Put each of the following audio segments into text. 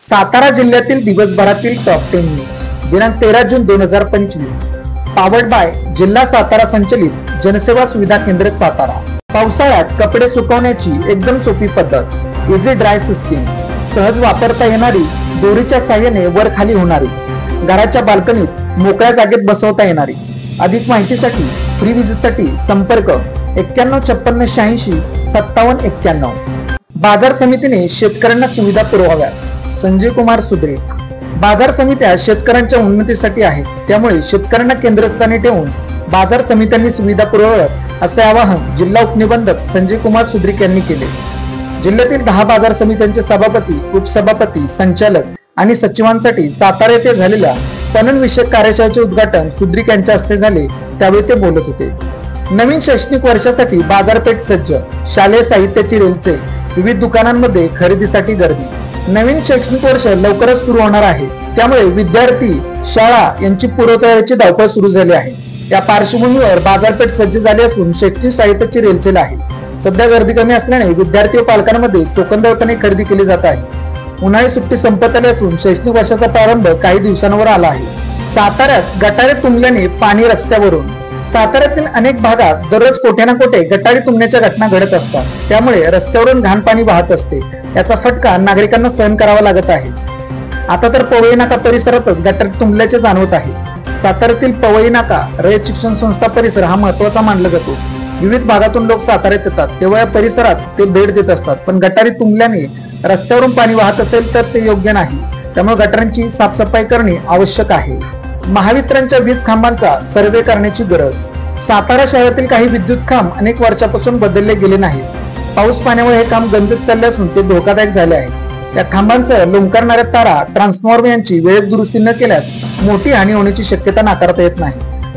सातारा जिल्ह्यातील दिवसभरातील top 10 news दिनांक 13 जून 2025 पावर्ड बाय जिल्हा सातारा संचलित जनसेवा सुविधा केंद्र सातारा। पावसाळ्यात कपडे सुकवण्याची एकदम सोपी पद्धत, इझी ड्राय सिस्टीम, सहज वापरता येणारी, दोरीच्या साहाय्याने वर खाली होणारी, घराच्या बाल्कनीत मोकळ्या जागेत बसवता येणारी। अधिक माहितीसाठी फ्री विजिटसाठी संपर्क 9156865791। बाजार समितीने शेतकऱ्यांना सुविधा पुरवाव्यात। संजय कुमार सुद्रेक। बाजार समित्या शेतकऱ्यांच्या उन्नतीसाठी आहेत, त्यामुळे शेतकऱ्यांना केंद्रस्थानी ठेवून बाजार समित्यांनी सुविधा पुरवाव्यात असे आवाहन जिल्हा उपनिबंधक संजय कुमार सुद्रेक यांनी केले। जिल्ह्यातील 10 बाजार समित्यांचे सभापती, उपसभापती, संचालक आणि सचिवांसाठी सातारा येथे झालेल्या पणन विषयक कार्यशाळेचे उद्घाटन सुद्रेक यांच्या हस्ते झाले, त्यावेळी ते बोलत होते। नवीन शैक्षणिक वर्षासाठी बाजारपेठ सज्ज, शालेय साहित्याची रेलचेल, विविध दुकानांमध्ये खरेदीसाठी गर्दी। नवीन शैक्षणिक वर्ष लवकरच सुरू होणार आहे, त्यामुळे विद्यार्थी, शाळा यांची पूर्वतयारीची धावपळ सुरू झाली आहे। या पार्श्वभूमीवर बाजारपेठ सज्ज झाली असून शैक्षणिक साहित्याची रेलचेल आहे। सध्या गर्दी कमी असल्याने विद्यार्थी व पालकांमध्ये चोखंदळपणे खरेदी केली जात आहे। उन्हाळी सुट्टी संपत आली असून शैक्षणिक वर्षाचा प्रारंभ काही दिवसांवर आला आहे। साताऱ्यात गटारे तुंबल्याने पाणी रस्त्यावरून। साताऱ्यातील अनेक भागात दररोज कोठे ना कोठे गटारी तुंबण्याच्या घटना घडत असतात, त्यामुळे रस्त्यावरून घाण पाणी वाहत असते। याचा फटका नागरिकांना सहन करावा लागत आहे। आता तर पवई नाका परिसरातच गटारी तुंबल्याचे जाणवत आहे। साताऱ्यातील पवई नाका रयत शिक्षण संस्था परिसर हा महत्त्वाचा मानला जातो। विविध भागातून लोक साताऱ्यात येतात, तेव्हा या परिसरात ते भेट देत असतात, पण गटारी तुंबल्याने रस्त्यावरून पाणी वाहत असेल तर ते योग्य नाही, त्यामुळे गटारांची साफसफाई करणे आवश्यक आहे। महावितरणच्या वीज खांबांचा सर्वे करण्याची गरज। सातारा शहरातील काही विद्युत खांब अनेक वर्षापासून बदलले गेले नाहीत। पाऊस पाण्यामुळे हे काम गंजत चालले असून ते धोकादायक झाले आहे। या खांबांसह लोंबकरणाऱ्या तारा, ट्रान्सफॉर्मर यांची वेळेत दुरुस्ती न केल्यास मोठी हानी होण्याची शक्यता नाकारता येत नाही।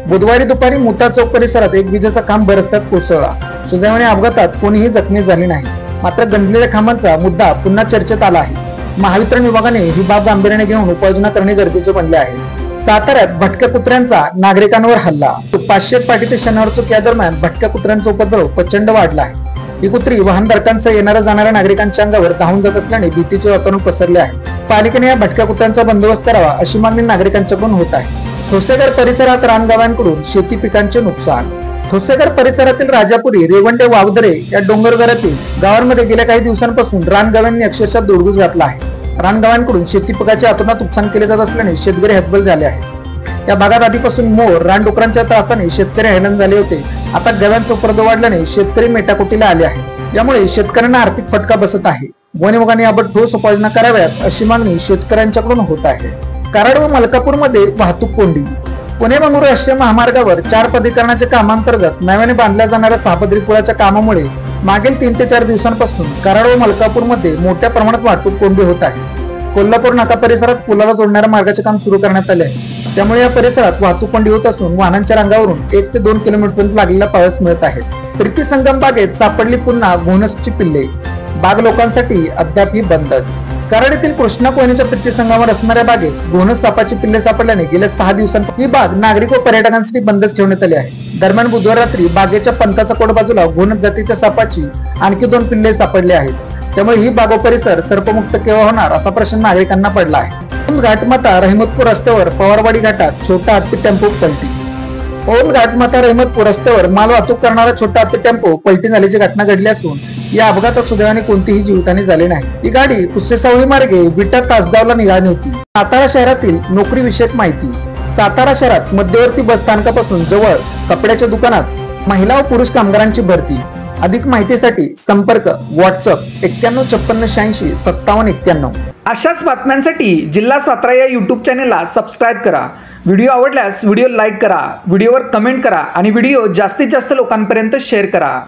बुधवारी दुपारी मुता चौक परिसरात एक विजेचा खांब रस्त्यात कोसळला। सुदैवाने अपघातात कोणीही जखमी झाले नाही, मात्र गंजलेल्या खांबांचा मुद्दा पुन्हा चर्चेत आला आहे। महावितरण विभागाने ही बाब गांभीर्याने घेऊन उपाययोजना करणे गरजेचे बनले आहे। साताऱ्यात भटक्या कुत्र्यांचा नागरिकांवर हल्ला। 500 पाटी ते शनिवार चौक या दरम्यान भटक्या कुत्र्यांचा उपद्रव प्रचंड वाढला आहे। ही कुत्री वाहनधारकांसह येणाऱ्या जाणाऱ्या नागरिकांच्या अंगावर धावून जात असल्याने भीतीचे वातावरण पसरले आहे। पालिकेने या भटक्या कुत्र्यांचा बंदोबस्त करावा अशी मागणी नागरिकांच्याकडून होत आहे। ठोसेघर परिसरात रानगावांकडून शेती पिकांचे नुकसान। ठोसेघर परिसरातील राजापुरी, रेवंडे, वावदरे या डोंगरघरातील गावांमध्ये गेल्या काही दिवसांपासून रानगावांनी अक्षरशः दोडगूस घातला आहे। रानगावांकडून शेती पिकाचे अतोनात नुकसान केले जात असल्याने शेतकरी हतबल झाले आहेत। या भागात आधीपासून मोर, रानडुकरांच्या त्रासाने शेतकरी हैराण झाले होते। आता गव्यांचा उपद्रव वाढल्याने शेतकरी मेटाकुटीला आले आहेत। यामुळे शेतकऱ्यांना आर्थिक फटका बसत आहे। वन विभागाने याबाबत ठोस उपाययोजना कराव्यात अशी मागणी शेतकऱ्यांच्याकडून होत आहे। कराड व मलकापूरमध्ये वाहतूक कोंडी। पुणे बंगळुरू राष्ट्रीय महामार्गावर 4 पदरीकरणाच्या कामांतर्गत नव्याने बांधल्या जाणाऱ्या 6 पदरी पुलाच्या कामामुळे मागील 3 ते 4 दिवसांपासून कराड व मलकापूरमध्ये मोठ्या प्रमाणात वाहतूक कोंडी होत आहे। कोल्हापूर नाका परिसरात पुलाला जोडणाऱ्या मार्गाचे काम सुरू करण्यात आले आहे, त्यामुळे या परिसरात वाहतूक कोंडी होत असून वाहनांच्या रांगावरून 1 ते 2 किलोमीटरपर्यंत लागलेला पाऊस मिळत आहे। प्रीती संगम बागेत सापडली पुन्हा घोणसची पिल्ले। बाग लोकांसाठी अद्यापही बंदच। कराड येथील कृष्णा कोयनेच्या प्रीती संगमावर असणाऱ्या बागेत घोणस सापाची पिल्ले सापडल्याने गेल्या 6 दिवसांपासून ही बाग नागरिक व पर्यटकांसाठी बंदच ठेवण्यात आली आहे। दरम्यान बुधवार रात्री बागेच्या पंताचा कोड बाजूला घोणस जातीच्या सापाची आणखी 2 पिल्ले सापडले आहेत, त्यामुळे ही बाग व परिसर सर्पमुक्त केव्हा होणार असा प्रश्न नागरिकांना पडला आहे। घाटमाता रहिमतपूर रस्त्यावर पवारवाडी घाटात छोटा हत्ती टेम्पो पलटी। ओम घाटमाता रहिमतपूर रस्त्यावर माल वाहतूक करणारा छोटा हत्ती टेम्पो पलटी झाल्याची घटना घडली असून या अपघातात सुदैवाने कोणतीही जीवितहानी झाली नाही। ही गाडी कुस्सेसावळी मार्गे विटा तासगावला निघाली होती। सातारा शहरातील नोकरी विषयक माहिती। सातारा शहरात मध्यवर्ती बस स्थानकापासून जवळ कपड्याच्या दुकानात महिला व पुरुष कामगारांची भरती। अधिक माहितीसाठी संपर्क व्हॉट्सअप 9156865791। अशाच बातम्यांसाठी जिल्हा सातारा या YouTube चॅनेलला सबस्क्राईब करा। व्हिडिओ आवडल्यास व्हिडिओ लाईक करा, व्हिडिओवर कमेंट करा आणि व्हिडिओ जास्तीत जास्त लोकांपर्यंत शेअर करा।